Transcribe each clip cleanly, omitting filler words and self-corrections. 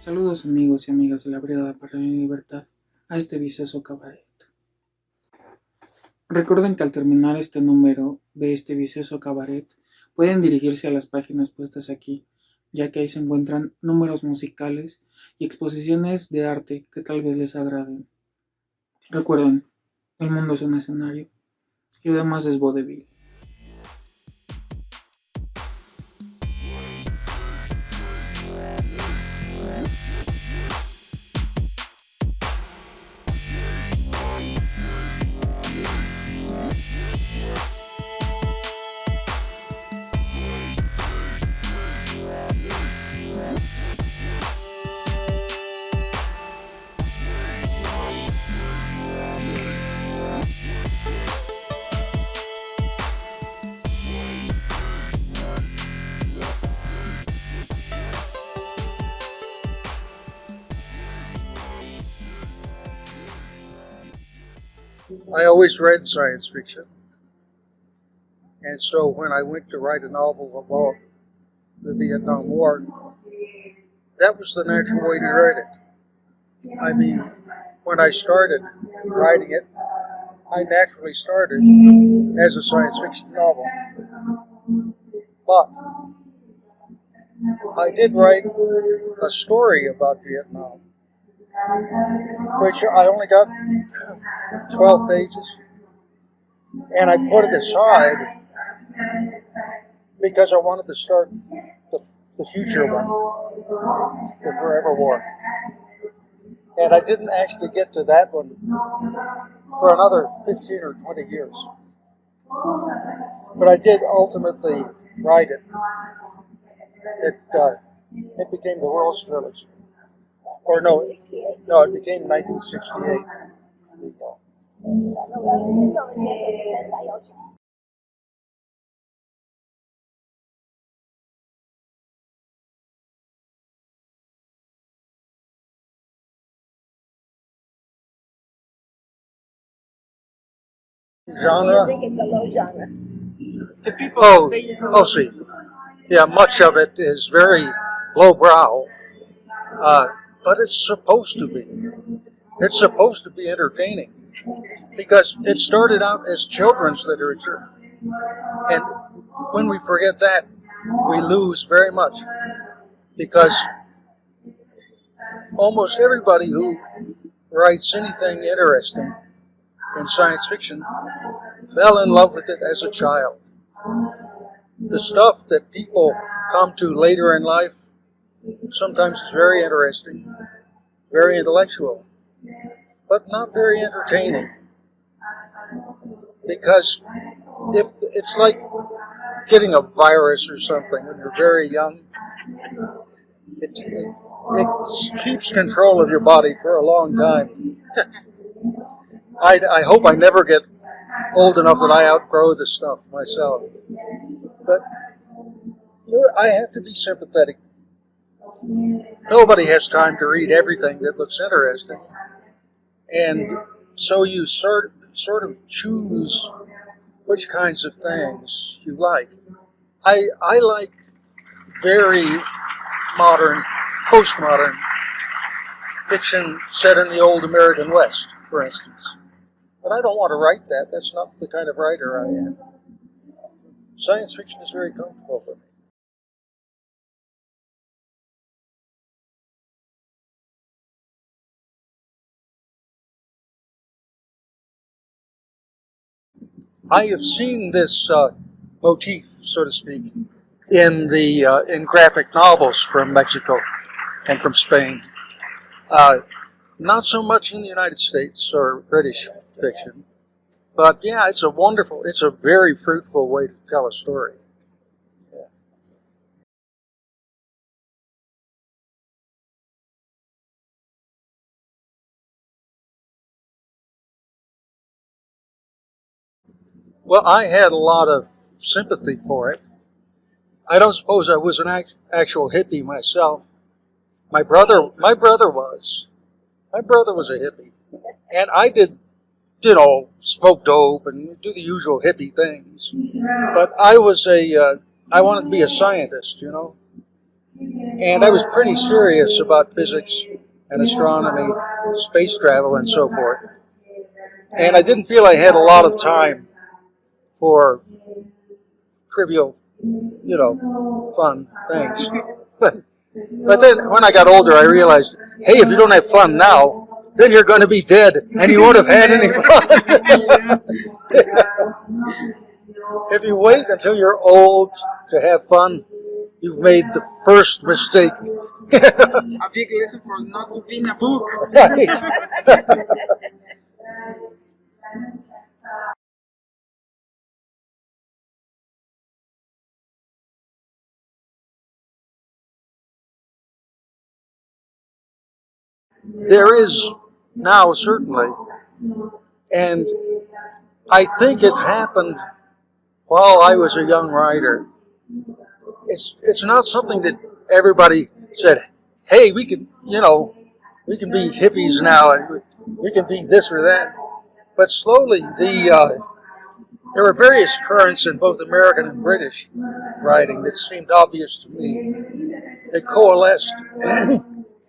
Saludos amigos y amigas de la Brigada para la Libertad a este vicioso cabaret. Recuerden que al terminar este número de este vicioso cabaret pueden dirigirse a las páginas puestas aquí, ya que ahí se encuentran números musicales y exposiciones de arte que tal vez les agraden. Recuerden, el mundo es un escenario y lo demás es vodevil. I always read science fiction, and so when I went to write a novel about the Vietnam War, that was the natural way to write it. I mean, when I started writing it, I naturally started as a science fiction novel. But I did write a story about Vietnam, which I only got 12 pages, and I put it aside because I wanted to start the future one, the Forever War. And I didn't actually get to that one for another 15 or 20 years. But I did ultimately write it. It became the World's Trilogy. Or no, it became 1968. Genre? I think it's a low genre. The people say it's a low see. Yeah, much of it is very lowbrow, but it's supposed to be. It's supposed to be entertaining because it started out as children's literature. And when we forget that, we lose very much because almost everybody who writes anything interesting in science fiction fell in love with it as a child. The stuff that people come to later in life sometimes is very interesting, very intellectual, but not very entertaining. Because if it's like getting a virus or something when you're very young, it keeps control of your body for a long time. I hope I never get old enough that I outgrow this stuff myself. But I have to be sympathetic. Nobody has time to read everything that looks interesting. And so you sort of choose which kinds of things you like. I like very modern, postmodern fiction set in the old American West, for instance. But I don't want to write that. That's not the kind of writer I am. Science fiction is very comfortable for me. I have seen this motif, so to speak, in graphic novels from Mexico and from Spain. Not so much in the United States or British fiction, but yeah, it's a very fruitful way to tell a story. Yeah. Well, I had a lot of sympathy for it. I don't suppose I was an actual hippie myself. My brother was. My brother was a hippie, and I did smoke dope and do the usual hippie things. But I wanted to be a scientist, And I was pretty serious about physics and astronomy, space travel, and so forth. And I didn't feel I had a lot of time for trivial, fun things. But then when I got older, I realized, hey, if you don't have fun now, then you're going to be dead and you won't have had any fun. If you wait until you're old to have fun, you've made the first mistake. A big lesson for not to be in a book. Right. There is now, certainly, and I think it happened while I was a young writer. It's not something that everybody said, hey, we can be hippies now, and we can be this or that. But slowly, there were various currents in both American and British writing that seemed obvious to me. They coalesced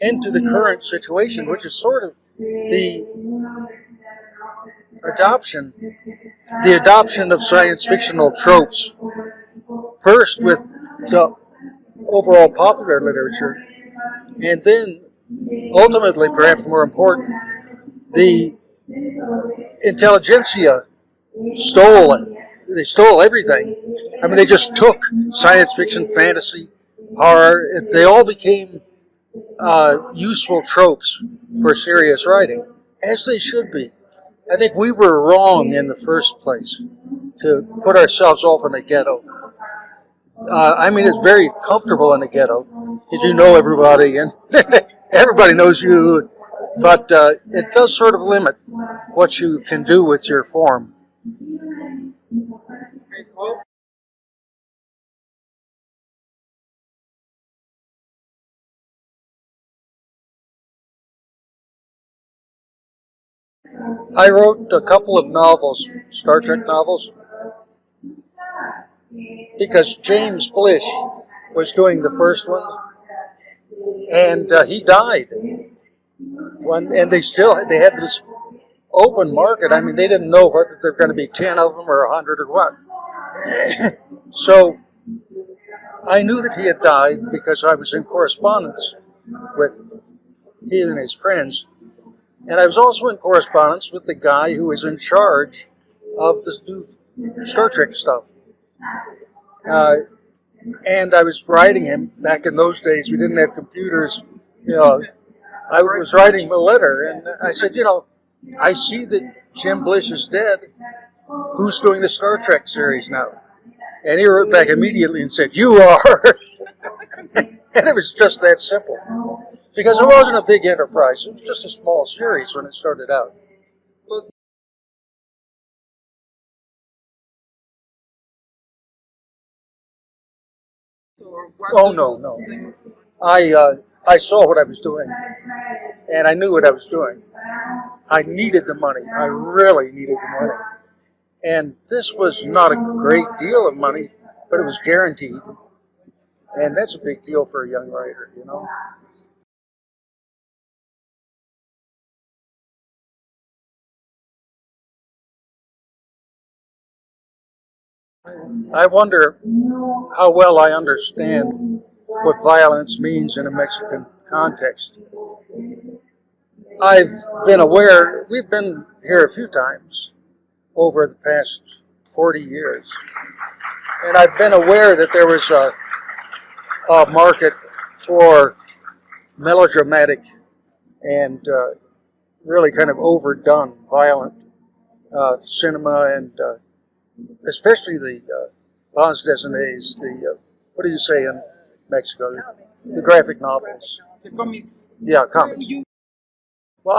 into the current situation, which is sort of the adoption, the adoption of science fictional tropes. First with the overall popular literature, and then ultimately, perhaps more important, the intelligentsia stole it. They stole everything. I mean, they just took science fiction, fantasy, horror. They all became useful tropes for serious writing, as they should be. I think we were wrong in the first place to put ourselves off in a ghetto. I mean, it's very comfortable in the ghetto because you know everybody and everybody knows you, but it does sort of limit what you can do with your form. I wrote a couple of novels, Star Trek novels, because James Blish was doing the first one, and he died. And they had this open market. I mean, they didn't know whether there were going to be 10 of them or 100 or what. So I knew that he had died because I was in correspondence with he and his friends. And I was also in correspondence with the guy who was in charge of this new Star Trek stuff. And I was writing him, back in those days, we didn't have computers. I was writing him a letter, and I said, I see that Jim Blish is dead. Who's doing the Star Trek series now? And he wrote back immediately and said, you are. And it was just that simple. Because it wasn't a big enterprise. It was just a small series when it started out. Oh, no. I saw what I was doing, and I knew what I was doing. I needed the money. I really needed the money. And this was not a great deal of money, but it was guaranteed. And that's a big deal for a young writer, I wonder how well I understand what violence means in a Mexican context. I've been aware, we've been here a few times over the past 40 years, and I've been aware that there was a market for melodramatic and really kind of overdone violent cinema, and especially the bandes dessinées, what do you say in Mexico? The graphic novels. The comics. Yeah, comics. Well,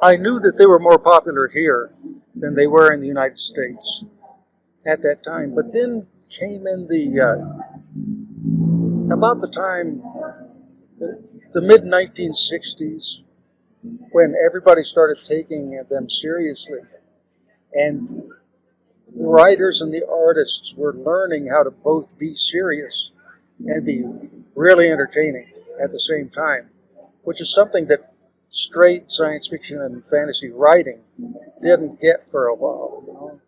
I knew that they were more popular here than they were in the United States at that time. But then came in about the time, the mid-1960s, when everybody started taking them seriously. And the writers and the artists were learning how to both be serious and be really entertaining at the same time, which is something that straight science fiction and fantasy writing didn't get for a while, you know.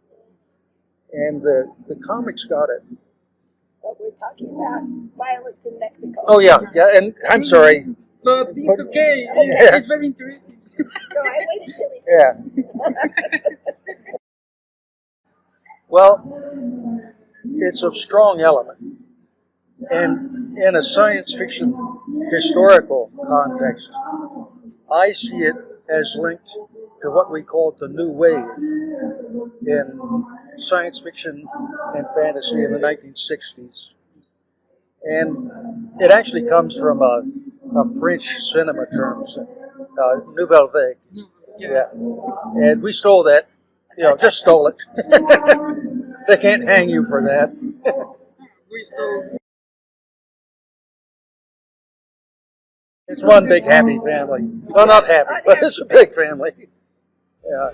And the comics got it. But we're talking about violence in Mexico. Oh yeah, and I'm sorry. But it's okay. Yeah. It's very interesting. No, I waited till he Yeah. finished. Well, it's a strong element. And in a science fiction historical context, I see it as linked to what we call the new wave in science fiction and fantasy in the 1960s. And it actually comes from a French cinema term, nouvelle vague. Yeah. And we stole that, just stole it. They can't hang you for that. We still. It's one big happy family. Well, not happy, but it's a big family. Yeah.